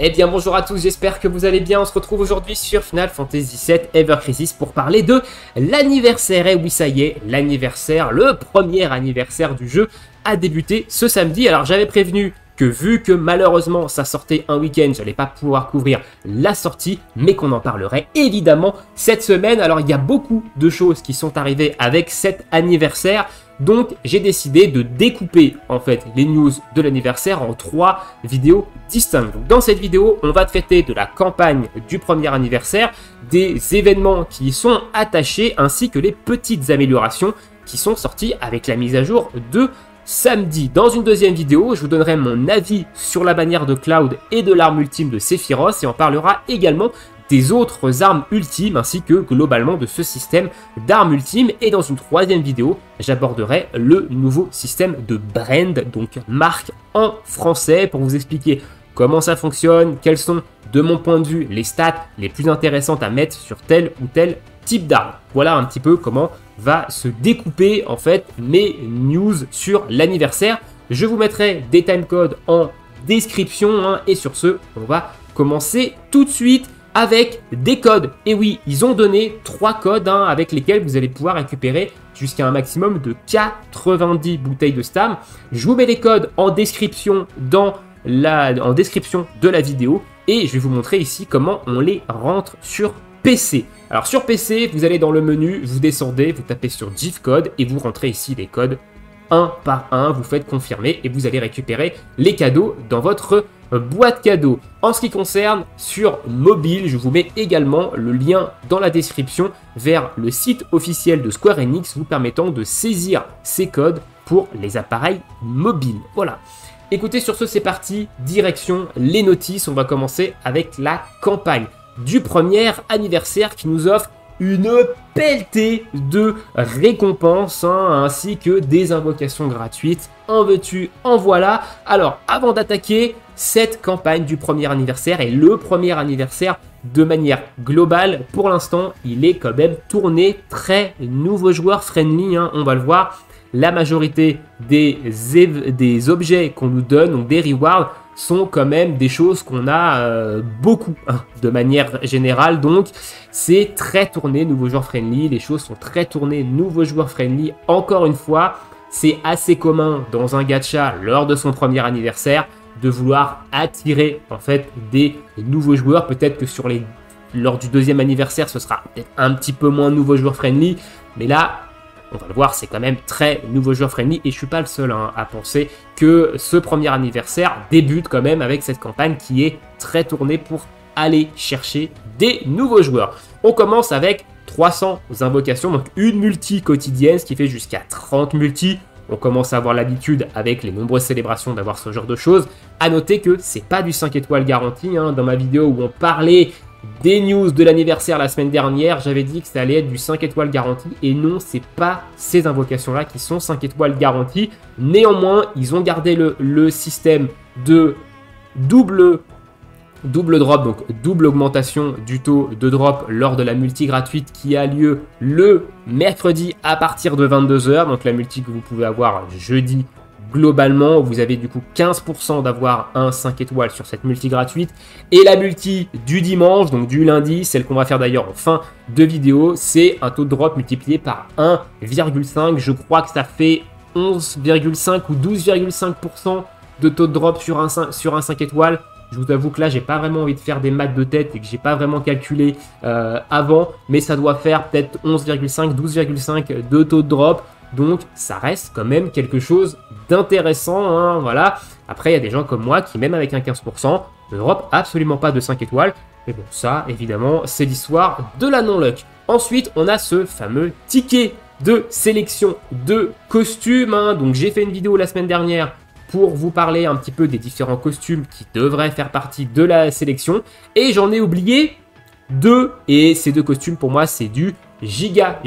Eh bien bonjour à tous, j'espère que vous allez bien. On se retrouve aujourd'hui sur Final Fantasy VII Ever Crisis pour parler de l'anniversaire. Et oui, ça y est, l'anniversaire, le premier anniversaire du jeu a débuté ce samedi. Alors j'avais prévenu que vu que malheureusement ça sortait un week-end, je n'allais pas pouvoir couvrir la sortie, mais qu'on en parlerait évidemment cette semaine. Alors il y a beaucoup de choses qui sont arrivées avec cet anniversaire. Donc j'ai décidé de découper en fait les news de l'anniversaire en 3 vidéos distinctes. Donc, dans cette vidéo, on va traiter de la campagne du premier anniversaire, des événements qui y sont attachés, ainsi que les petites améliorations qui sont sorties avec la mise à jour de samedi. Dans une deuxième vidéo, je vous donnerai mon avis sur la bannière de Cloud et de l'arme ultime de Sephiroth, et on parlera également des autres armes ultimes ainsi que globalement de ce système d'armes ultimes. Et dans une troisième vidéo, j'aborderai le nouveau système de brand, donc marque en français, pour vous expliquer comment ça fonctionne, quelles sont de mon point de vue les stats les plus intéressantes à mettre sur tel ou tel type d'arme. Voilà un petit peu comment va se découper en fait mes news sur l'anniversaire. Je vous mettrai des timecodes en description et sur ce, on va commencer tout de suite avec des codes. Et oui, ils ont donné 3 codes avec lesquels vous allez pouvoir récupérer jusqu'à un maximum de 90 bouteilles de Stam. Je vous mets les codes en description en description de la vidéo et je vais vous montrer ici comment on les rentre sur PC. Alors sur PC, vous allez dans le menu, vous descendez, vous tapez sur GIF code et vous rentrez ici les codes un par un, vous faites confirmer et vous allez récupérer les cadeaux dans votre boîte cadeau. En ce qui concerne sur mobile, je vous mets également le lien dans la description vers le site officiel de Square Enix vous permettant de saisir ces codes pour les appareils mobiles. Voilà. Écoutez, sur ce, c'est parti, direction les notices. On va commencer avec la campagne du premier anniversaire qui nous offre une pelletée de récompenses ainsi que des invocations gratuites. En veux-tu, en voilà. Alors, avant d'attaquer cette campagne du premier anniversaire et le premier anniversaire de manière globale, pour l'instant, il est quand même tourné très nouveau joueur friendly. On va le voir. La majorité des objets qu'on nous donne, donc des rewards, sont quand même des choses qu'on a beaucoup de manière générale. Donc c'est très tourné nouveau joueur friendly, les choses sont très tournées nouveau joueur friendly. Encore une fois, c'est assez commun dans un gacha lors de son premier anniversaire de vouloir attirer en fait des nouveaux joueurs. Peut-être que lors du deuxième anniversaire ce sera peut-être un petit peu moins nouveau joueur friendly, mais là on va le voir, c'est quand même très nouveau joueur friendly et je suis pas le seul à penser que ce premier anniversaire débute quand même avec cette campagne qui est très tournée pour aller chercher des nouveaux joueurs. On commence avec 300 invocations, donc une multi quotidienne, ce qui fait jusqu'à 30 multi. On commence à avoir l'habitude avec les nombreuses célébrations d'avoir ce genre de choses. À noter que c'est pas du 5 étoiles garanti. Dans ma vidéo où on parlait des news de l'anniversaire la semaine dernière, j'avais dit que ça allait être du 5 étoiles garanti et non, c'est pas ces invocations là qui sont 5 étoiles garanti. Néanmoins, ils ont gardé le système de double drop, donc double augmentation du taux de drop lors de la multi gratuite qui a lieu le mercredi à partir de 22 h. Donc la multi que vous pouvez avoir jeudi. Globalement, vous avez du coup 15% d'avoir un 5 étoiles sur cette multi gratuite. Et la multi du dimanche, donc du lundi, celle qu'on va faire d'ailleurs en fin de vidéo, c'est un taux de drop multiplié par 1,5. Je crois que ça fait 11,5 ou 12,5% de taux de drop sur un 5 étoiles. Je vous avoue que là, j'ai pas vraiment envie de faire des maths de tête et que j'ai pas vraiment calculé avant. Mais ça doit faire peut-être 11,5, 12,5 de taux de drop. Donc ça reste quand même quelque chose d'intéressant, voilà. Après il y a des gens comme moi qui même avec un 15% ne drop absolument pas de 5 étoiles. Mais bon, ça évidemment c'est l'histoire de la non-luck. Ensuite on a ce fameux ticket de sélection de costumes, Donc j'ai fait une vidéo la semaine dernière pour vous parler un petit peu des différents costumes qui devraient faire partie de la sélection. Et j'en ai oublié 2, et ces 2 costumes pour moi c'est du giga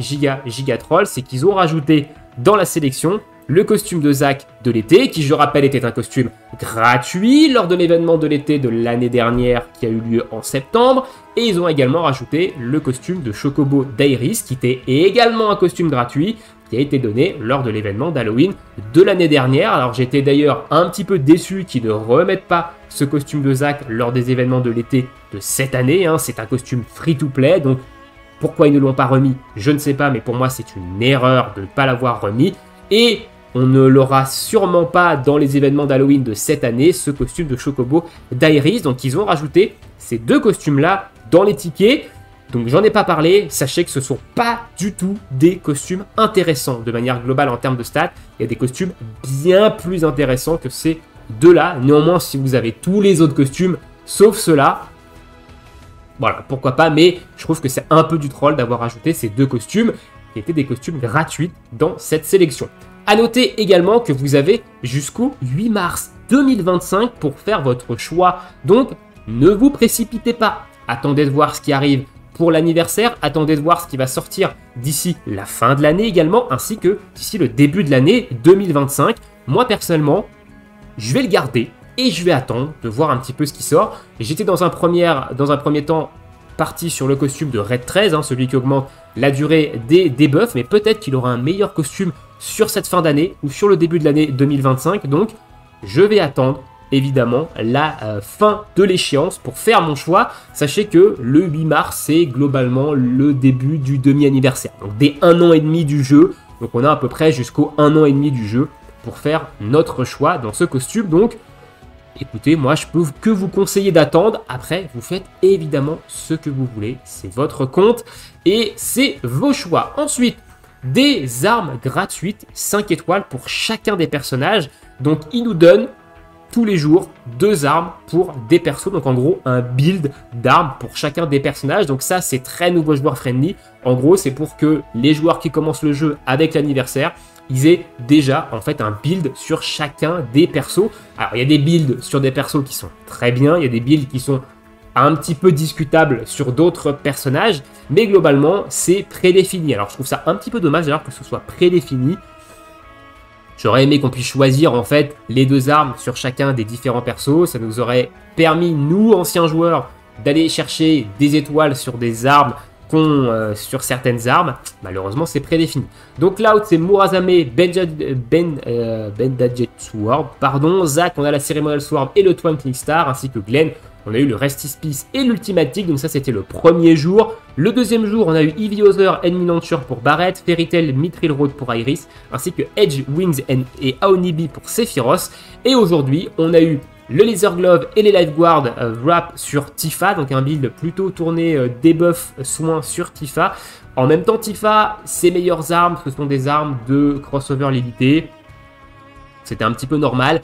troll. C'est qu'ils ont rajouté dans la sélection le costume de Zack de l'été, qui je rappelle était un costume gratuit lors de l'événement de l'été de l'année dernière qui a eu lieu en septembre. Et ils ont également rajouté le costume de Chocobo d'Iris qui était également un costume gratuit, qui qui a été donné lors de l'événement d'Halloween de l'année dernière. Alors j'étais d'ailleurs un petit peu déçu qu'ils ne remettent pas ce costume de Zack lors des événements de l'été de cette année. C'est un costume free-to-play, donc pourquoi ils ne l'ont pas remis, je ne sais pas, mais pour moi c'est une erreur de ne pas l'avoir remis. Et on ne l'aura sûrement pas dans les événements d'Halloween de cette année, ce costume de Chocobo d'Iris. Donc ils ont rajouté ces deux costumes-là dans les tickets. Donc j'en ai pas parlé, sachez que ce ne sont pas du tout des costumes intéressants de manière globale en termes de stats. Il y a des costumes bien plus intéressants que ces deux-là. Néanmoins, si vous avez tous les autres costumes, sauf ceux-là, voilà, pourquoi pas, mais je trouve que c'est un peu du troll d'avoir ajouté ces deux costumes qui étaient des costumes gratuits dans cette sélection. A noter également que vous avez jusqu'au 8 mars 2025 pour faire votre choix. Donc, ne vous précipitez pas. Attendez de voir ce qui arrive pour l'anniversaire. Attendez de voir ce qui va sortir d'ici la fin de l'année également, ainsi que d'ici le début de l'année 2025. Moi, personnellement, je vais le garder et je vais attendre de voir un petit peu ce qui sort. J'étais dans un premier temps parti sur le costume de Red 13, celui qui augmente la durée des debuffs, mais peut-être qu'il aura un meilleur costume sur cette fin d'année ou sur le début de l'année 2025. Donc, je vais attendre évidemment la fin de l'échéance pour faire mon choix. Sachez que le 8 mars, c'est globalement le début du demi-anniversaire. Donc, dès 1 an et demi du jeu. Donc, on a à peu près jusqu'au 1 an et demi du jeu pour faire notre choix dans ce costume. Donc, écoutez, moi je peux que vous conseiller d'attendre. Après, vous faites évidemment ce que vous voulez. C'est votre compte et c'est vos choix. Ensuite, des armes gratuites 5 étoiles pour chacun des personnages. Donc, ils nous donnent tous les jours 2 armes pour des persos. Donc, en gros, un build d'armes pour chacun des personnages. Donc, ça, c'est très nouveau joueur friendly. En gros, c'est pour que les joueurs qui commencent le jeu avec l'anniversaire, ils aient déjà en fait un build sur chacun des persos. Alors il y a des builds sur des persos qui sont très bien, il y a des builds qui sont un petit peu discutables sur d'autres personnages, mais globalement c'est prédéfini. Alors je trouve ça un petit peu dommage d'ailleurs que ce soit prédéfini. J'aurais aimé qu'on puisse choisir en fait les 2 armes sur chacun des différents persos, ça nous aurait permis, nous anciens joueurs, d'aller chercher des étoiles sur des armes sur certaines armes. Malheureusement c'est prédéfini. Donc là c'est Murazame, Bendajet Sword, Zack, on a la Ceremonial Sword et le Twinkling Star, ainsi que Glenn, on a eu le Restis Peace et l'Ultimatic. Donc ça c'était le premier jour. Le deuxième jour on a eu Eevee Other, Enemy Launcher pour Barret, Fairy Tail, Mithril Road pour Iris, ainsi que Edge, Wings et Aonibi pour Sephiroth. Et aujourd'hui on a eu le Laser Glove et les Lifeguard Wrap sur Tifa, donc un build plutôt tourné debuff soin sur Tifa. En même temps, Tifa, ses meilleures armes, ce sont des armes de crossover limité. C'était un petit peu normal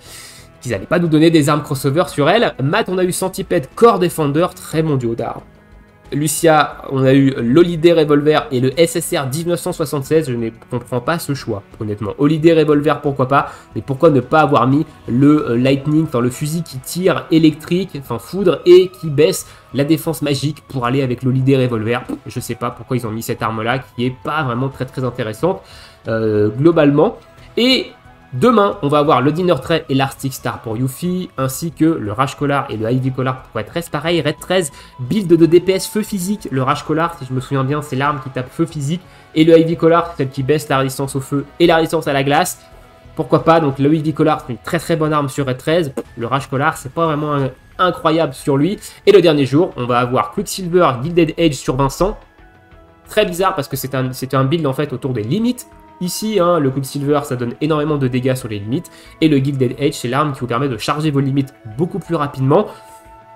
qu'ils n'allaient pas nous donner des armes crossover sur elle. Matt, on a eu Centipede Core Defender, très bon duo d'armes. Lucia, on a eu l'Holiday Revolver et le SSR 1976. Je ne comprends pas ce choix, honnêtement. Holiday Revolver, pourquoi pas, mais pourquoi ne pas avoir mis le Lightning, enfin le fusil qui tire électrique, enfin foudre, et qui baisse la défense magique pour aller avec l'Holiday Revolver. Je sais pas pourquoi ils ont mis cette arme-là, qui est pas vraiment très intéressante globalement. Et demain, on va avoir le Dinner Tray et l'Arctic Star pour Yuffie, ainsi que le Rage Collar et le Ivy Collar pour Red 13. Pareil, Red 13, build de DPS feu physique. Le Rage Collar, si je me souviens bien, c'est l'arme qui tape feu physique. Et le Ivy Collar, c'est celle qui baisse la résistance au feu et la résistance à la glace. Pourquoi pas, donc le Ivy Collar, c'est une très bonne arme sur Red 13. Le Rage Collar, c'est pas vraiment incroyable sur lui. Et le dernier jour, on va avoir Quicksilver, Gilded Edge sur Vincent. Très bizarre parce que c'était un build en fait autour des limites. Ici, le Quicksilver, ça donne énormément de dégâts sur les limites. Et le Gilded Edge, c'est l'arme qui vous permet de charger vos limites beaucoup plus rapidement.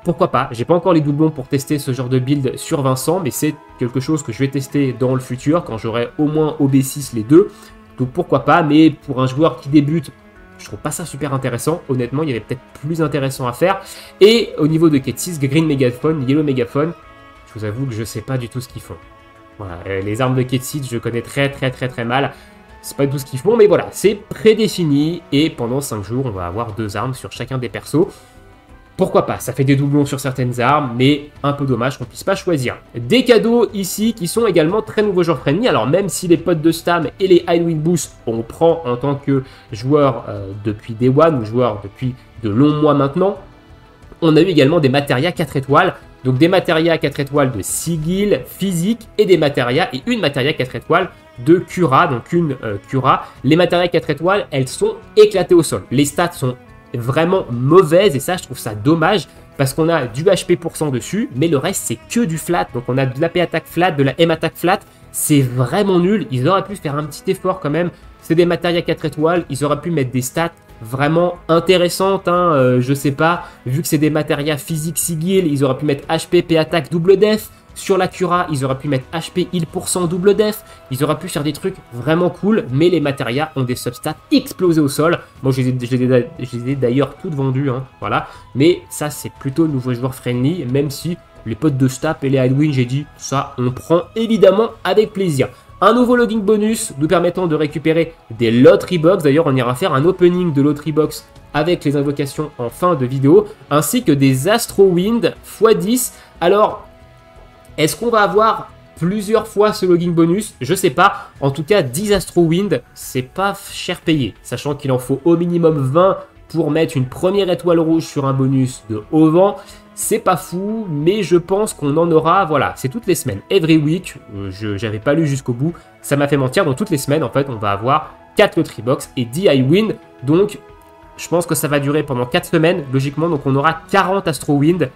Pourquoi pas? J'ai pas encore les doublons pour tester ce genre de build sur Vincent, mais c'est quelque chose que je vais tester dans le futur, quand j'aurai au moins OB6 les deux. Donc pourquoi pas, mais pour un joueur qui débute, je trouve pas ça super intéressant. Honnêtement, il y avait peut-être plus intéressant à faire. Et au niveau de Ket 6, Green Megaphone, Yellow Megaphone, je vous avoue que je sais pas du tout ce qu'ils font. Voilà, les armes de Ket 6, je connais très mal. C'est pas tout ce qu'ils font, mais voilà, c'est prédéfini. Et pendant 5 jours, on va avoir 2 armes sur chacun des persos. Pourquoi pas? Ça fait des doublons sur certaines armes, mais un peu dommage qu'on puisse pas choisir. Des cadeaux ici qui sont également très nouveaux joueurs friendly. Alors même si les potes de Stam et les Halloween Boost, on prend en tant que joueur depuis Day One, ou joueur depuis de longs mois maintenant, on a eu également des matérias 4 étoiles. Donc des matérias 4 étoiles de Sigil, physique, et des matérias et une matéria 4 étoiles de Cura, donc une Cura. Les matérias 4 étoiles, elles sont éclatées au sol. Les stats sont vraiment mauvaises et ça, je trouve ça dommage parce qu'on a du HP % dessus, mais le reste, c'est que du flat. Donc on a de l'AP attaque flat, de la M attaque flat. C'est vraiment nul. Ils auraient pu faire un petit effort quand même. C'est des matérias 4 étoiles. Ils auraient pu mettre des stats vraiment intéressantes. Hein. Je sais pas, vu que c'est des matérias physiques sigil, ils auraient pu mettre HP, P attaque, double def. Sur la Cura, ils auraient pu mettre HP heal % double def. Ils auraient pu faire des trucs vraiment cool, mais les matérias ont des substats explosés au sol. Moi, je les ai d'ailleurs toutes vendues, hein, voilà. Mais ça, c'est plutôt nouveau joueur friendly, même si les potes de Stap et les Halloween, j'ai dit, ça, on prend évidemment avec plaisir. Un nouveau logging bonus nous permettant de récupérer des lottery box. D'ailleurs, on ira faire un opening de lottery box avec les invocations en fin de vidéo, ainsi que des Astro Wind x10. Alors, est-ce qu'on va avoir plusieurs fois ce logging bonus? Je sais pas. En tout cas, 10 Astro Wind, c'est pas cher payé. Sachant qu'il en faut au minimum 20 pour mettre une première étoile rouge sur un bonus de haut vent. C'est pas fou, mais je pense qu'on en aura, voilà, c'est toutes les semaines. Every week, j'avais pas lu jusqu'au bout, ça m'a fait mentir. Donc toutes les semaines, en fait, on va avoir 4 lottery box et 10 high win. Donc, je pense que ça va durer pendant 4 semaines, logiquement. Donc on aura 40 Astro Wind.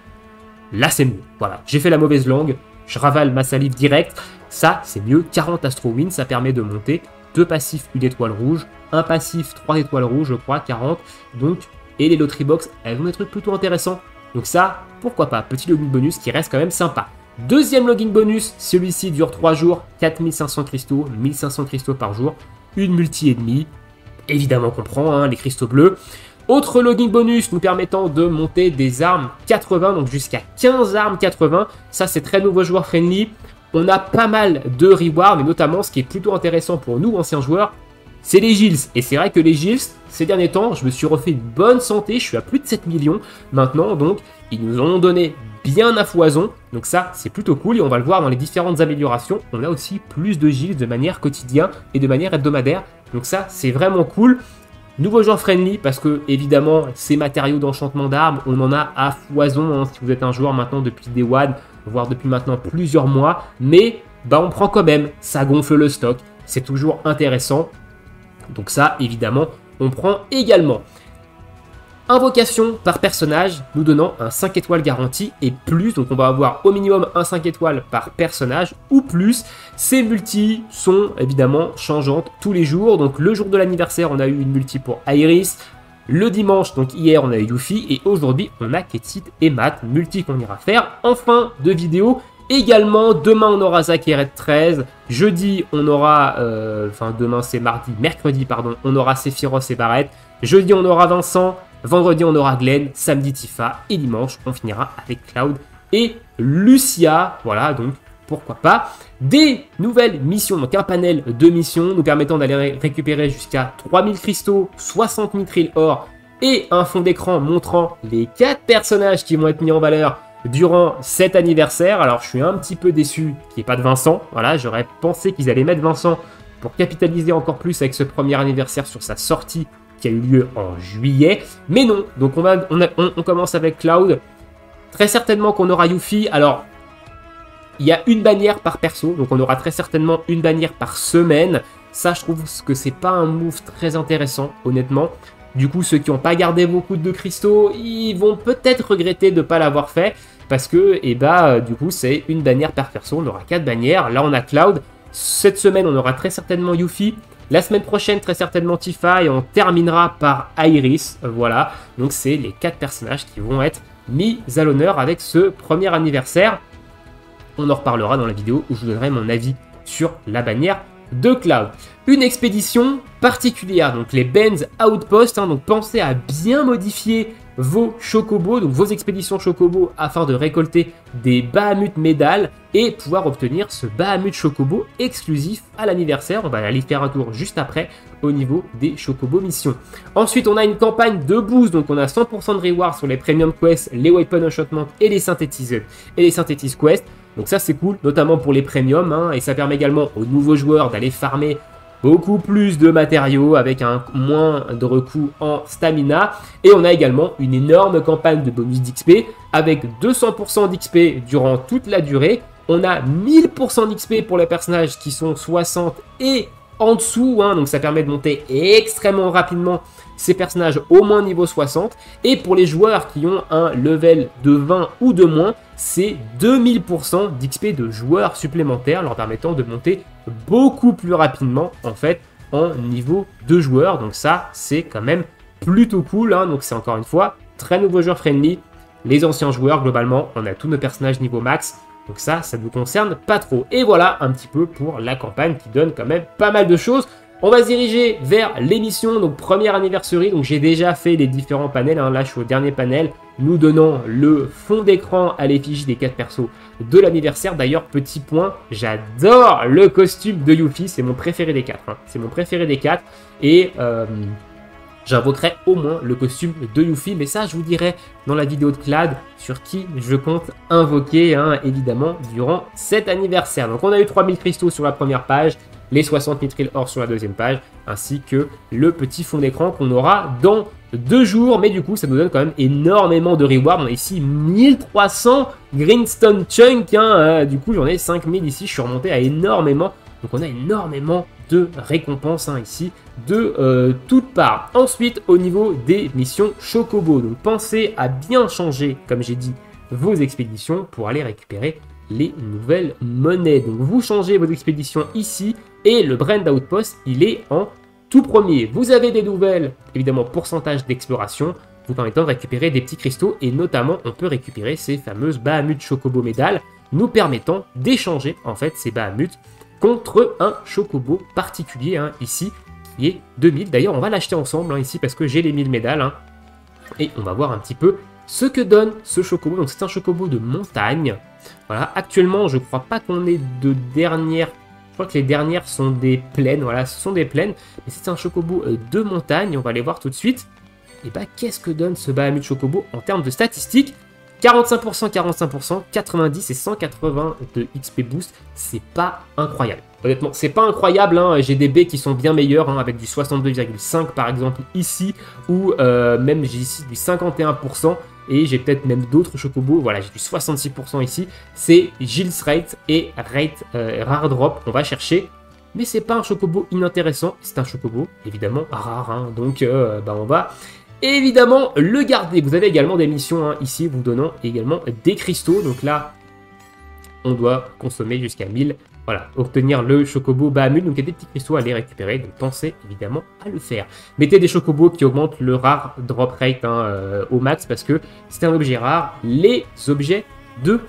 Là, c'est mieux. Voilà, j'ai fait la mauvaise langue. Je ravale ma salive direct. Ça, c'est mieux. 40 Astro Win, ça permet de monter 2 passifs, 1 étoile rouge, 1 passif, 3 étoiles rouges, je crois, 40. Donc, et les lottery box, elles ont des trucs plutôt intéressants. Donc ça, pourquoi pas. Petit login bonus qui reste quand même sympa. Deuxième login bonus, celui-ci dure 3 jours, 4500 cristaux, 1500 cristaux par jour, une multi et demi. Évidemment qu'on prend, hein, les cristaux bleus. Autre login bonus nous permettant de monter des armes 80, donc jusqu'à 15 armes 80. Ça, c'est très nouveau joueur friendly. On a pas mal de rewards, mais notamment, ce qui est plutôt intéressant pour nous, anciens joueurs, c'est les Gills. Et c'est vrai que les Gills, ces derniers temps, je me suis refait une bonne santé. Je suis à plus de 7 millions maintenant, donc ils nous en ont donné bien à foison. Donc ça, c'est plutôt cool et on va le voir dans les différentes améliorations. On a aussi plus de Gills de manière quotidienne et de manière hebdomadaire. Donc ça, c'est vraiment cool. Nouveau joueur friendly parce que, évidemment, ces matériaux d'enchantement d'armes, on en a à foison, hein, si vous êtes un joueur maintenant depuis Day One, voire depuis maintenant plusieurs mois. Mais bah, on prend quand même, ça gonfle le stock, c'est toujours intéressant. Donc ça, évidemment, on prend également. Invocation par personnage, nous donnant un 5 étoiles garanti et plus. Donc on va avoir au minimum un 5 étoiles par personnage ou plus. Ces multis sont évidemment changeantes tous les jours. Donc le jour de l'anniversaire, on a eu une multi pour Iris. Le dimanche, donc hier, on a eu Yuffie. Et aujourd'hui, on a Ketit et Matt, multi qu'on ira faire en fin de vidéo. Également, demain, on aura Zack et Red 13. Jeudi, on aura... demain, c'est mercredi, pardon. On aura Sephiroth et Barrett. Jeudi, on aura Vincent. Vendredi, on aura Glenn, samedi Tifa et dimanche, on finira avec Cloud et Lucia. Voilà, donc pourquoi pas. Des nouvelles missions, donc un panel de missions nous permettant d'aller récupérer jusqu'à 3000 cristaux, 60 mithril or et un fond d'écran montrant les 4 personnages qui vont être mis en valeur durant cet anniversaire. Alors, je suis un petit peu déçu qu'il n'y ait pas de Vincent. Voilà, j'aurais pensé qu'ils allaient mettre Vincent pour capitaliser encore plus avec ce premier anniversaire sur sa sortie qui a eu lieu en juillet, mais non, donc on commence avec Cloud, très certainement qu'on aura Yuffie. Alors, il y a une bannière par perso, donc on aura très certainement une bannière par semaine. Ça, je trouve que c'est pas un move très intéressant, honnêtement. Du coup, ceux qui n'ont pas gardé beaucoup de cristaux, ils vont peut-être regretter de ne pas l'avoir fait, parce que, du coup, c'est une bannière par perso, on aura 4 bannières. Là, on a Cloud. Cette semaine, on aura très certainement Yuffie. La semaine prochaine, très certainement Tifa, et on terminera par Iris. Voilà, donc c'est les 4 personnages qui vont être mis à l'honneur avec ce premier anniversaire. On en reparlera dans la vidéo où je vous donnerai mon avis sur la bannière de Cloud. Une expédition particulière, donc les Benz Outpost, donc pensez à bien modifier vos chocobos, donc vos expéditions chocobo, afin de récolter des Bahamut médailles et pouvoir obtenir ce Bahamut chocobo exclusif à l'anniversaire. On va aller faire un tour juste après au niveau des chocobo missions. Ensuite, on a une campagne de boost, donc on a 100% de reward sur les premium quests, les weapon enchantment et les synthétises quests. Donc ça c'est cool, notamment pour les premiums, hein, et ça permet également aux nouveaux joueurs d'aller farmer beaucoup plus de matériaux avec un moindre coût en stamina. Et on a également une énorme campagne de bonus d'XP avec 200% d'XP durant toute la durée On a 1000% d'XP pour les personnages qui sont 60 et en dessous, hein, donc ça permet de monter extrêmement rapidement ces personnages au moins niveau 60. Et pour les joueurs qui ont un level de 20 ou de moins, c'est 2000% d'XP de joueurs supplémentaires, leur permettant de monter beaucoup plus rapidement en fait en niveau de joueurs. Donc ça, c'est quand même plutôt cool, hein. Donc c'est encore une fois très nouveau joueur friendly. Les anciens joueurs, globalement, on a tous nos personnages niveau max. Donc ça ne nous concerne pas trop. Et voilà un petit peu pour la campagne qui donne quand même pas mal de choses. On va se diriger vers l'émission, donc première anniversary. Donc j'ai déjà fait les différents panels, hein. Là je suis au dernier panel, nous donnant le fond d'écran à l'effigie des 4 persos de l'anniversaire. D'ailleurs, petit point, j'adore le costume de Yuffie, c'est mon préféré des 4. Hein. C'est mon préféré des 4. Et j'invoquerai au moins le costume de Yuffie, mais ça je vous dirai dans la vidéo de Clad sur qui je compte invoquer, hein, évidemment, durant cet anniversaire. Donc on a eu 3000 cristaux sur la première page, les 60 mithril or sur la deuxième page, ainsi que le petit fond d'écran qu'on aura dans 2 jours. Mais du coup, ça nous donne quand même énormément de rewards. On a ici 1300 Greenstone Chunk, hein, du coup j'en ai 5000 ici, je suis remonté à énormément. Donc on a énormément de récompenses, hein, ici de toutes parts. Ensuite, au niveau des missions Chocobo, donc pensez à bien changer, comme j'ai dit, vos expéditions pour aller récupérer les nouvelles monnaies. Donc vous changez vos expéditions ici et le Brand Outpost, il est en tout premier. Vous avez des nouvelles, évidemment, pourcentage d'exploration, vous permettant de récupérer des petits cristaux et notamment on peut récupérer ces fameuses Bahamut Chocobo Médales, nous permettant d'échanger en fait ces Bahamut contre un Chocobo particulier, hein, ici, qui est 2000. D'ailleurs, on va l'acheter ensemble, hein, ici, parce que j'ai les 1000 médales, hein, et on va voir un petit peu ce que donne ce Chocobo. Donc, c'est un Chocobo de montagne. Voilà, actuellement, je crois pas qu'on ait de dernières. Je crois que les dernières sont des plaines. Voilà, ce sont des plaines. Mais c'est un Chocobo de montagne. On va aller voir tout de suite. Et bah, qu'est-ce que donne ce Bahamut Chocobo en termes de statistiques? 45%, 45%, 90 et 180 de XP boost, c'est pas incroyable. Honnêtement, c'est pas incroyable, hein. J'ai des baies qui sont bien meilleures, hein, avec du 62,5 par exemple ici, ou même j'ai ici du 51%, et j'ai peut-être même d'autres chocobos, voilà, j'ai du 66% ici. C'est Gilles Rate et Rate Rare Drop, on va chercher. Mais c'est pas un chocobo inintéressant, c'est un chocobo évidemment rare, hein. Donc bah, on va évidemment le garder. Vous avez également des missions, hein, ici, vous donnant également des cristaux. Donc là, on doit consommer jusqu'à 1000. Voilà, obtenir le chocobo Bahamut. Donc il y a des petits cristaux à les récupérer. Donc pensez évidemment à le faire. Mettez des chocobos qui augmentent le rare drop rate, hein, au max parce que c'est un objet rare. Les objets de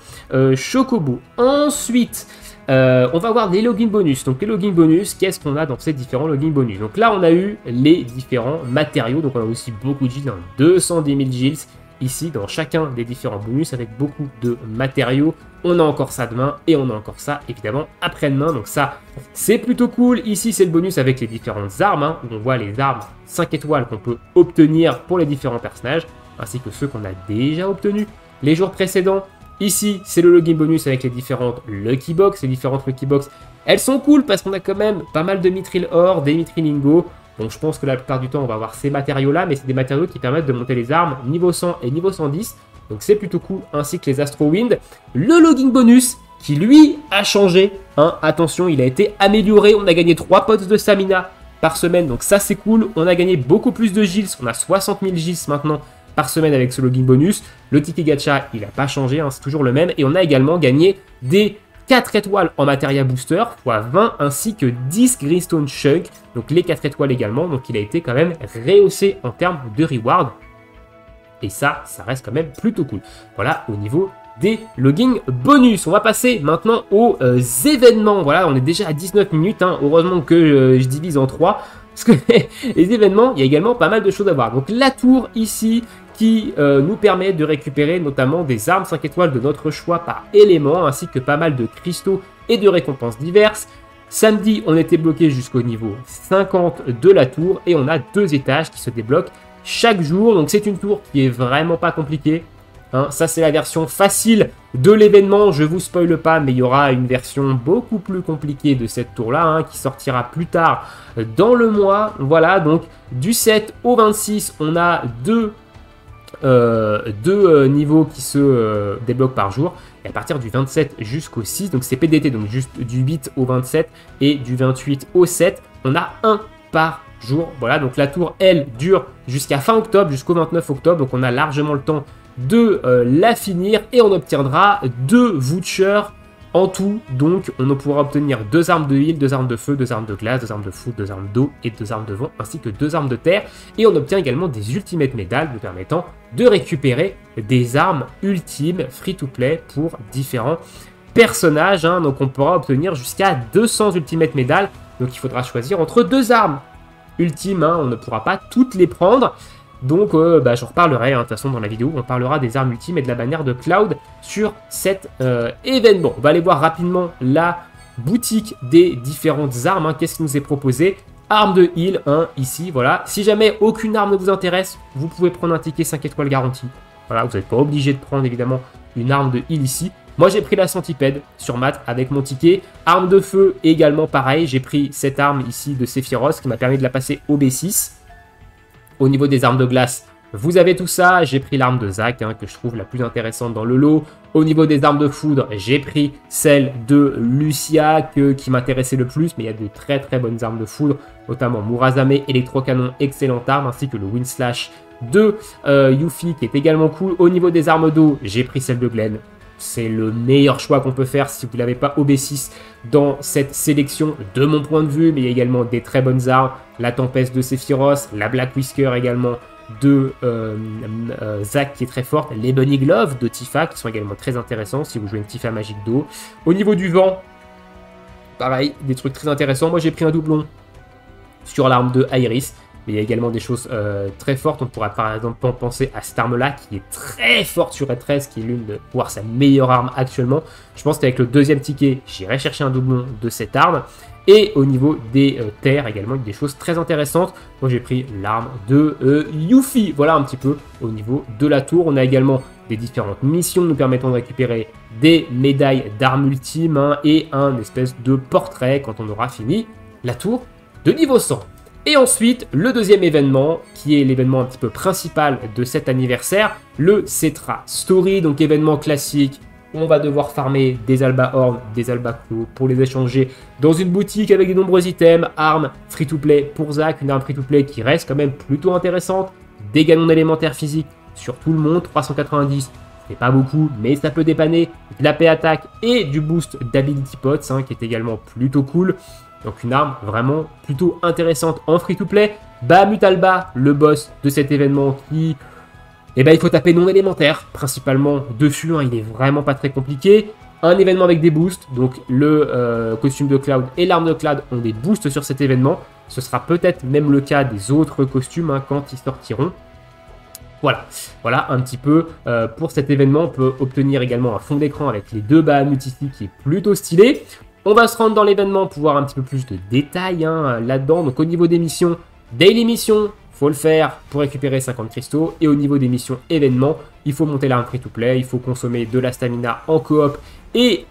chocobo. Ensuite, on va voir des login bonus. Donc les login bonus, qu'est-ce qu'on a dans ces différents login bonus? Donc là, on a eu les différents matériaux. Donc on a aussi beaucoup de gills, hein, 210 000 gills ici dans chacun des différents bonus avec beaucoup de matériaux. On a encore ça demain et on a encore ça évidemment après-demain. Donc ça, c'est plutôt cool. Ici, c'est le bonus avec les différentes armes, hein, où on voit les armes 5 étoiles qu'on peut obtenir pour les différents personnages, ainsi que ceux qu'on a déjà obtenus les jours précédents. Ici, c'est le login bonus avec les différentes Lucky Box. Les différentes Lucky Box, elles sont cool parce qu'on a quand même pas mal de mithril or, des mithril lingots. Donc je pense que la plupart du temps, on va avoir ces matériaux-là, mais c'est des matériaux qui permettent de monter les armes niveau 100 et niveau 110. Donc c'est plutôt cool, ainsi que les Astro Wind. Le login bonus, qui lui a changé, hein. Attention, il a été amélioré. On a gagné 3 pots de stamina par semaine, donc ça c'est cool. On a gagné beaucoup plus de gills, on a 60 000 gills maintenant par semaine avec ce login bonus. Le ticket gacha, il n'a pas changé, hein, c'est toujours le même. Et on a également gagné des 4 étoiles en Materia Booster, fois 20, ainsi que 10 Greenstone Chunk, donc les 4 étoiles également. Donc il a été quand même rehaussé en termes de reward. Et ça reste quand même plutôt cool. Voilà, au niveau des login bonus. On va passer maintenant aux événements. Voilà, on est déjà à 19 minutes, hein. Heureusement que je divise en 3. Parce que les événements, il y a également pas mal de choses à voir. Donc la tour ici, qui nous permet de récupérer notamment des armes 5 étoiles de notre choix par élément, ainsi que pas mal de cristaux et de récompenses diverses. Samedi, on était bloqué jusqu'au niveau 50 de la tour et on a 2 étages qui se débloquent chaque jour. Donc c'est une tour qui est vraiment pas compliquée, hein. Ça c'est la version facile de l'événement, je vous spoile pas, mais il y aura une version beaucoup plus compliquée de cette tour là, hein, qui sortira plus tard dans le mois. Voilà, donc du 7 au 26, on a 2 deux niveaux qui se débloquent par jour. Et à partir du 27 jusqu'au 6, donc c'est PDT, donc juste du 8 au 27 et du 28 au 7, on a un par jour. Voilà, donc la tour, elle, dure jusqu'à fin octobre, jusqu'au 29 octobre. Donc on a largement le temps de la finir et on obtiendra 2 vouchers en tout. Donc on pourra obtenir 2 armes de heal, 2 armes de feu, 2 armes de glace, 2 armes de foot, 2 armes d'eau et 2 armes de vent, ainsi que 2 armes de terre. Et on obtient également des ultimate medals nous permettant de récupérer des armes ultimes free-to-play pour différents personnages. Hein. Donc on pourra obtenir jusqu'à 200 ultimate medals. Donc il faudra choisir entre 2 armes ultimes. Hein. On ne pourra pas toutes les prendre. Donc j'en reparlerai, hein, de toute façon dans la vidéo, on parlera des armes ultimes et de la bannière de Cloud sur cet événement. On va aller voir rapidement la boutique des différentes armes, hein. Qu'est-ce qui nous est proposé? Arme de heal, hein, ici, voilà. Si jamais aucune arme ne vous intéresse, vous pouvez prendre un ticket 5 étoiles garanti. Voilà, vous n'êtes pas obligé de prendre évidemment une arme de heal ici. Moi j'ai pris la centipède sur mat avec mon ticket. Arme de feu également pareil, j'ai pris cette arme ici de Sephiroth qui m'a permis de la passer au B6. Au niveau des armes de glace, vous avez tout ça. J'ai pris l'arme de Zack, hein, que je trouve la plus intéressante dans le lot. Au niveau des armes de foudre, j'ai pris celle de Lucia qui m'intéressait le plus. Mais il y a de très très bonnes armes de foudre, notamment Murazame, électrocanon, excellente arme, ainsi que le Wind Slash de Yuffie qui est également cool. Au niveau des armes d'eau, j'ai pris celle de Glenn. C'est le meilleur choix qu'on peut faire si vous ne l'avez pas au B6 dans cette sélection de mon point de vue. Mais il y a également des très bonnes armes. La Tempête de Sephiroth, la Black Whisker également de Zack qui est très forte. Les Bunny Glove de Tifa qui sont également très intéressants si vous jouez une Tifa magique d'eau. Au niveau du vent, pareil, des trucs très intéressants. Moi j'ai pris un doublon sur l'arme de Iris. Mais il y a également des choses très fortes. On pourrait par exemple penser à cette arme-là qui est très forte sur E13, qui est l'une de voire sa meilleure arme actuellement. Je pense qu'avec le deuxième ticket, j'irai chercher un doublon de cette arme. Et au niveau des terres également, il y a des choses très intéressantes. Moi j'ai pris l'arme de Yuffie. Voilà un petit peu au niveau de la tour. On a également des différentes missions nous permettant de récupérer des médailles d'armes ultimes, hein, et un espèce de portrait quand on aura fini la tour de niveau 100. Et ensuite, le deuxième événement, qui est l'événement un petit peu principal de cet anniversaire, le Cetra Story, donc événement classique. On va devoir farmer des Alba Horn, des Alba Claw pour les échanger dans une boutique avec de nombreux items, armes free-to-play pour Zack, une arme free-to-play qui reste quand même plutôt intéressante, des canons élémentaires physiques sur tout le monde, 390, c'est pas beaucoup, mais ça peut dépanner, de la paix attaque et du boost d'Ability Pots, hein, qui est également plutôt cool. Donc une arme vraiment plutôt intéressante en free-to-play. Bahamut Alba, le boss de cet événement qui... Eh ben, il faut taper non élémentaire, principalement dessus, hein, il est vraiment pas très compliqué. Un événement avec des boosts, donc le costume de Cloud et l'arme de Cloud ont des boosts sur cet événement. Ce sera peut-être même le cas des autres costumes, hein, quand ils sortiront. Voilà un petit peu pour cet événement. On peut obtenir également un fond d'écran avec les deux Bahamut ici qui est plutôt stylé. On va se rendre dans l'événement pour voir un petit peu plus de détails, hein, là-dedans. Donc au niveau des missions, daily mission, faut le faire pour récupérer 50 cristaux. Et au niveau des missions événements, il faut monter l'arme free-to-play, il faut consommer de la stamina en coop et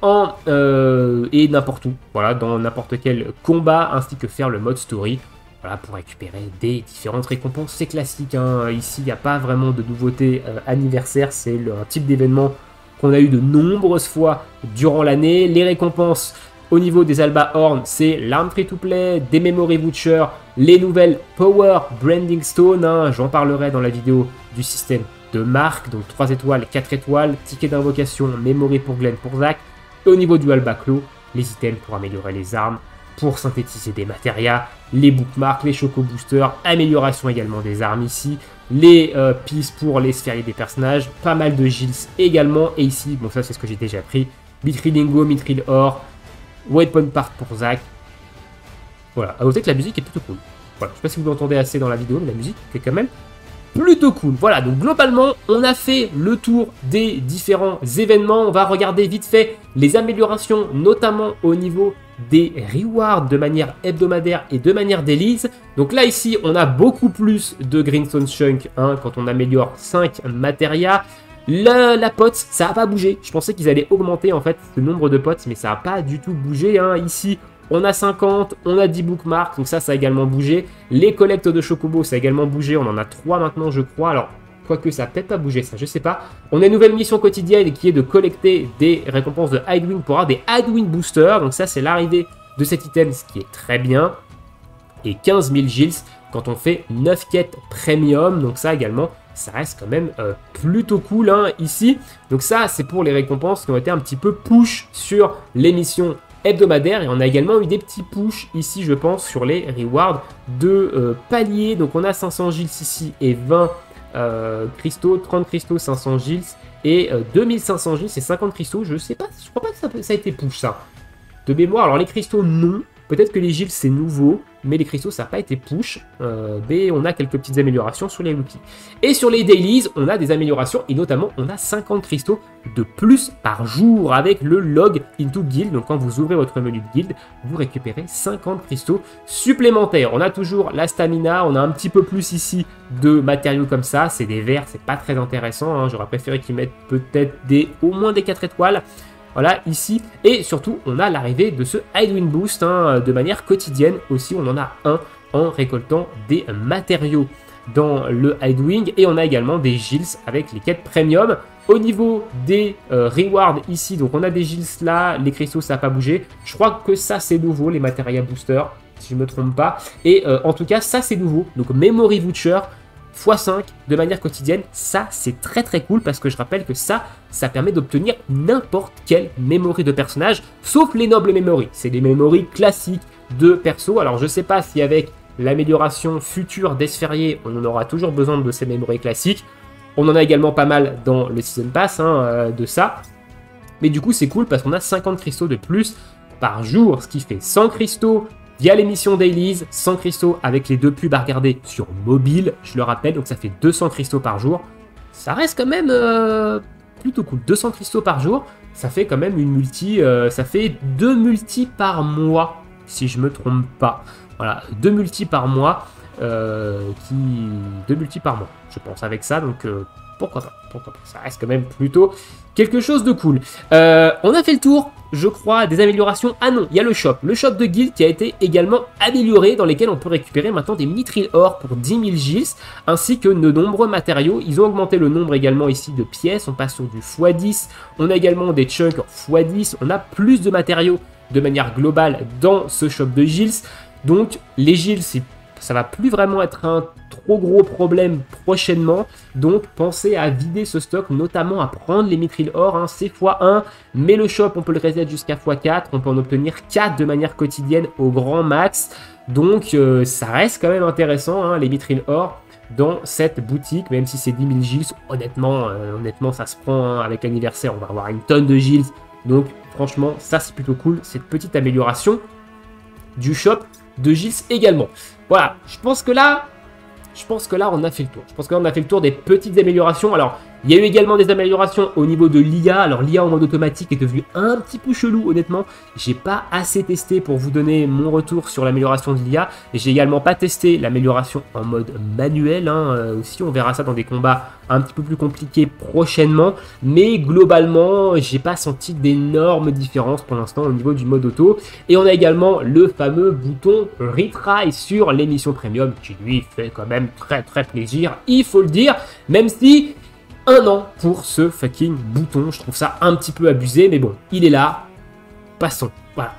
n'importe où. Voilà, dans n'importe quel combat, ainsi que faire le mode story. Voilà, pour récupérer des différentes récompenses. C'est classique, hein. Ici, il n'y a pas vraiment de nouveauté anniversaire. C'est un type d'événement qu'on a eu de nombreuses fois durant l'année. Les récompenses au niveau des Alba Horn, c'est l'arme free-to-play, des Memory Vouchers, les nouvelles Power Branding Stone, hein, j'en parlerai dans la vidéo du système de marque, donc 3 étoiles, 4 étoiles, ticket d'invocation, Memory pour Glenn, pour Zack. Et au niveau du Alba Claw, les items pour améliorer les armes, pour synthétiser des matérias, les bookmarks, les Choco Boosters, amélioration également des armes ici, les pistes pour les sphériés des personnages, pas mal de Gills également. Et ici, bon ça c'est ce que j'ai déjà pris, Mithril Lingo, Mithril Or, Weapon Part pour Zack. Voilà, à noter que la musique est plutôt cool. Voilà, je sais pas si vous l'entendez assez dans la vidéo, mais la musique est quand même plutôt cool. Voilà, donc globalement, on a fait le tour des différents événements. On va regarder vite fait les améliorations, notamment au niveau des rewards de manière hebdomadaire et de manière dailies. Donc là, ici, on a beaucoup plus de Greenstone Chunk, hein, quand on améliore 5 matérias. La pote, ça n'a pas bougé. Je pensais qu'ils allaient augmenter en fait le nombre de potes, mais ça n'a pas du tout bougé, hein. Ici, on a 50, on a 10 bookmarks, donc ça a également bougé. Les collectes de Chocobo, ça a également bougé. On en a 3 maintenant, je crois. Alors, Quoique ça a peut-être pas bougé ça, je sais pas. On a une nouvelle mission quotidienne qui est de collecter des récompenses de Hidewing pour avoir des Hidewing Boosters. Donc ça c'est l'arrivée de cet item, ce qui est très bien. Et 15 000 Gills quand on fait 9 quêtes premium. Donc ça également, ça reste quand même plutôt cool hein, ici. Donc ça c'est pour les récompenses qui ont été un petit peu push sur les missions hebdomadaires. Et on a également eu des petits push ici je pense sur les rewards de paliers. Donc on a 500 Gills ici et 20 cristaux, 30 cristaux, 500 Gills et 2500 Gills et 50 cristaux. Je sais pas, je crois pas que ça a été push ça. De mémoire, alors les cristaux non. Peut-être que les Gills c'est nouveau, mais les cristaux ça n'a pas été push. Mais on a quelques petites améliorations sur les rookies. Et sur les dailies, on a des améliorations et notamment on a 50 cristaux de plus par jour avec le log into guild. Donc quand vous ouvrez votre menu de guild, vous récupérez 50 cristaux supplémentaires. On a toujours la stamina, on a un petit peu plus ici de matériaux comme ça. C'est des verres, c'est pas très intéressant. Hein. J'aurais préféré qu'ils mettent peut-être au moins des 4 étoiles. Voilà, ici. Et surtout, on a l'arrivée de ce Hidewing Boost hein, de manière quotidienne. Aussi, on en a un en récoltant des matériaux dans le Hidewing. Et on a également des Gills avec les quêtes premium. Au niveau des rewards ici, donc on a des Gills là. Les cristaux, ça n'a pas bougé. Je crois que ça, c'est nouveau, les matériaux boosters, si je ne me trompe pas. Et en tout cas, ça, c'est nouveau. Donc, Memory Voucher x5 de manière quotidienne, ça c'est très très cool parce que je rappelle que ça permet d'obtenir n'importe quelle memory de personnage, sauf les nobles memory. C'est des memory classiques de perso. Alors je sais pas si avec l'amélioration future d'Esférier, on en aura toujours besoin de ces memory classiques. On en a également pas mal dans le Season Pass hein, de ça. Mais du coup c'est cool parce qu'on a 50 cristaux de plus par jour, ce qui fait 100 cristaux via l'émission Dailies, 100 cristaux avec les 2 pubs à regarder sur mobile, je le rappelle, donc ça fait 200 cristaux par jour. Ça reste quand même plutôt cool, 200 cristaux par jour, ça fait quand même une multi, ça fait 2 multis par mois, si je me trompe pas. Voilà, 2 multis par mois, 2 multis par mois, je pense, avec ça, donc pourquoi pas, ça reste quand même plutôt quelque chose de cool. On a fait le tour, je crois, des améliorations. Ah non, il y a le shop de guild qui a été également amélioré, dans lesquels on peut récupérer maintenant des mithril ore pour 10 000 Gills, ainsi que de nombreux matériaux. Ils ont augmenté le nombre également ici de pièces, on passe sur du x10, on a également des chunks x10, on a plus de matériaux de manière globale dans ce shop de Gills. Donc les Gills, ça va plus vraiment être un trop gros problème prochainement, donc pensez à vider ce stock, notamment à prendre les mithril ore, hein, c'est x1, mais le shop on peut le reset jusqu'à x4, on peut en obtenir 4 de manière quotidienne au grand max, donc ça reste quand même intéressant hein, les mithril ore dans cette boutique, même si c'est 10 000 Gills, honnêtement ça se prend hein, avec l'anniversaire, on va avoir une tonne de Gills, donc franchement ça c'est plutôt cool, cette petite amélioration du shop de Gills également. Voilà, je pense que là, on a fait le tour. Je pense que là, on a fait le tour des petites améliorations. Alors, il y a eu également des améliorations au niveau de l'IA. Alors, l'IA en mode automatique est devenu un petit peu chelou, honnêtement. J'ai pas assez testé pour vous donner mon retour sur l'amélioration de l'IA. Et j'ai également pas testé l'amélioration en mode manuel. Hein. Aussi, on verra ça dans des combats un petit peu plus compliqués prochainement. Mais globalement, j'ai pas senti d'énormes différences pour l'instant au niveau du mode auto. Et on a également le fameux bouton retry sur l'émission premium qui lui fait quand même très très plaisir, il faut le dire. Même si 1 an pour ce fucking bouton, je trouve ça un petit peu abusé, mais bon, il est là, passons, voilà.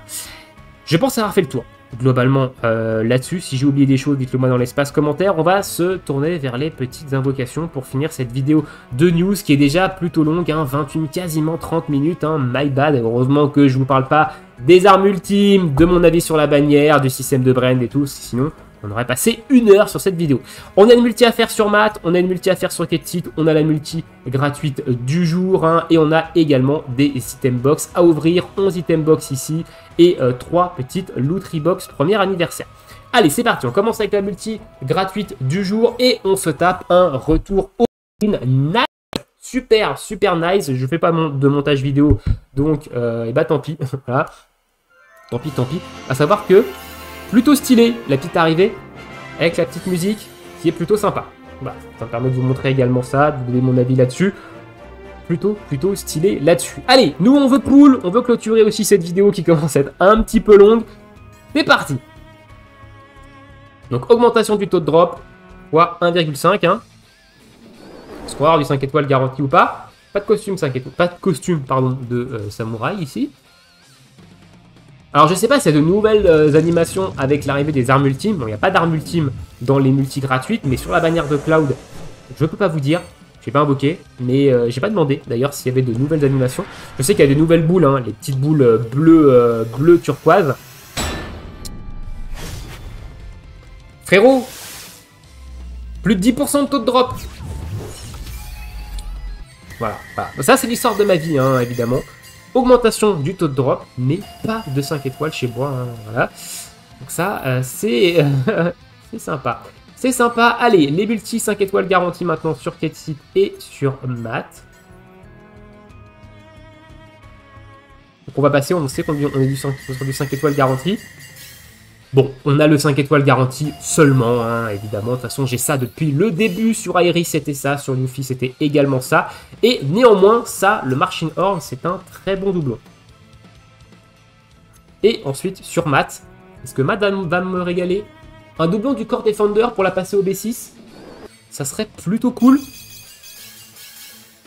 Je pense avoir fait le tour, globalement, là-dessus. Si j'ai oublié des choses, dites-le moi dans l'espace commentaire. On va se tourner vers les petites invocations pour finir cette vidéo de news qui est déjà plutôt longue, hein, 21, quasiment 30 minutes, hein, my bad. Heureusement que je vous parle pas des armes ultimes, de mon avis sur la bannière, du système de brand et tout, sinon on aurait passé 1 heure sur cette vidéo. On a une multi à faire sur Math, on a une multi à faire sur Ketit, on a la multi gratuite du jour, hein, et on a également des item box à ouvrir, 11 item box ici, et 3 petites lootery box premier anniversaire. Allez, c'est parti, on commence avec la multi gratuite du jour, et on se tape un retour au nice. Super, super nice, je fais pas de montage vidéo, donc et bah tant pis, voilà. Tant pis, à savoir que plutôt stylé, la petite arrivée, avec la petite musique, qui est plutôt sympa. Voilà, ça me permet de vous montrer également ça, de vous donner mon avis là-dessus. Plutôt stylé là-dessus. Allez, nous on veut pull, on veut clôturer aussi cette vidéo qui commence à être un petit peu longue. C'est parti. Donc augmentation du taux de drop, fois 1,5. Hein. Est-ce qu'on va avoir du 5 étoiles garanti ou pas? Pas de costume 5 étoiles, pas de costume, pardon, de samouraï ici. Alors je sais pas s'il y a de nouvelles animations avec l'arrivée des armes ultimes. Bon, il n'y a pas d'armes ultimes dans les multis gratuites, mais sur la bannière de Cloud, je peux pas vous dire. Je n'ai pas invoqué, mais j'ai pas demandé d'ailleurs s'il y avait de nouvelles animations. Je sais qu'il y a des nouvelles boules, hein, les petites boules bleues turquoise. Frérot, plus de 10% de taux de drop. Voilà. Ça c'est l'histoire de ma vie, hein, évidemment. Augmentation du taux de drop, mais pas de 5 étoiles chez moi. Hein, voilà. Donc ça, c'est sympa. C'est sympa. Allez, les multi 5 étoiles garanties maintenant sur Ketsit et sur Matt. Donc on va passer, on sait qu'on est sur du 5 étoiles garanti. Bon, on a le 5 étoiles garanti seulement, hein, évidemment. De toute façon, j'ai ça depuis le début. Sur Iris, c'était ça. Sur Luffy, c'était également ça. Et néanmoins, ça, le Marching Horn, c'est un très bon doublon. Et ensuite, sur Matt, est-ce que Matt va me régaler? Un doublon du Core Defender pour la passer au B6? Ça serait plutôt cool.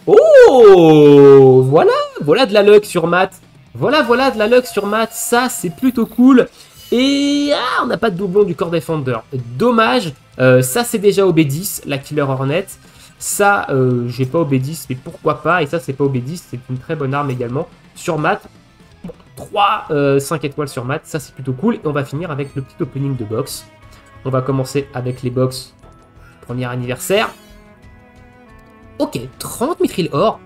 Oh, voilà de la luck sur Matt. Voilà de la luck sur Matt. Ça, c'est plutôt cool. Et on n'a pas de doublon du Core Defender. Dommage. Ça, c'est déjà au B10, la Killer Hornet. Ça, j'ai pas au B10, mais pourquoi pas. Et ça, c'est pas au B10, c'est une très bonne arme également. Sur Matt, bon, 3, 5 étoiles sur Matt, ça c'est plutôt cool. Et on va finir avec le petit opening de box. On va commencer avec les box premier anniversaire. Ok, 30 mithril or,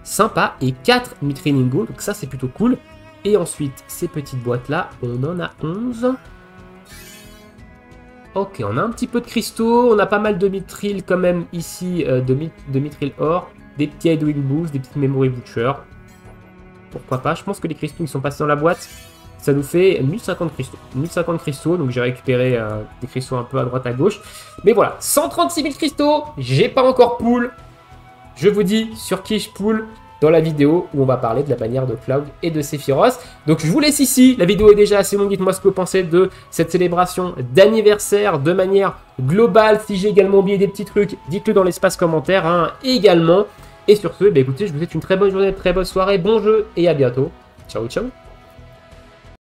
sympa, et 4 mithril lingots, donc ça c'est plutôt cool. Et ensuite, ces petites boîtes-là, on en a 11. Ok, on a un petit peu de cristaux, on a pas mal de mithril quand même ici, de mithril or, des petits Headwing Boost, des petites Memory Butcher. Pourquoi pas, je pense que les cristaux ils sont passés dans la boîte. Ça nous fait 1050 cristaux. 1050 cristaux, donc j'ai récupéré des cristaux un peu à droite à gauche. Mais voilà, 136 000 cristaux, j'ai pas encore pool. Je vous dis sur qui je pool dans la vidéo où on va parler de la bannière de Cloud et de Sephiroth. Donc je vous laisse ici, la vidéo est déjà assez longue, dites-moi ce que vous pensez de cette célébration d'anniversaire de manière globale. Si j'ai également oublié des petits trucs, dites-le dans l'espace commentaire hein, également. Et sur ce, bah, écoutez, je vous souhaite une très bonne journée, très bonne soirée, bon jeu et à bientôt. Ciao, ciao.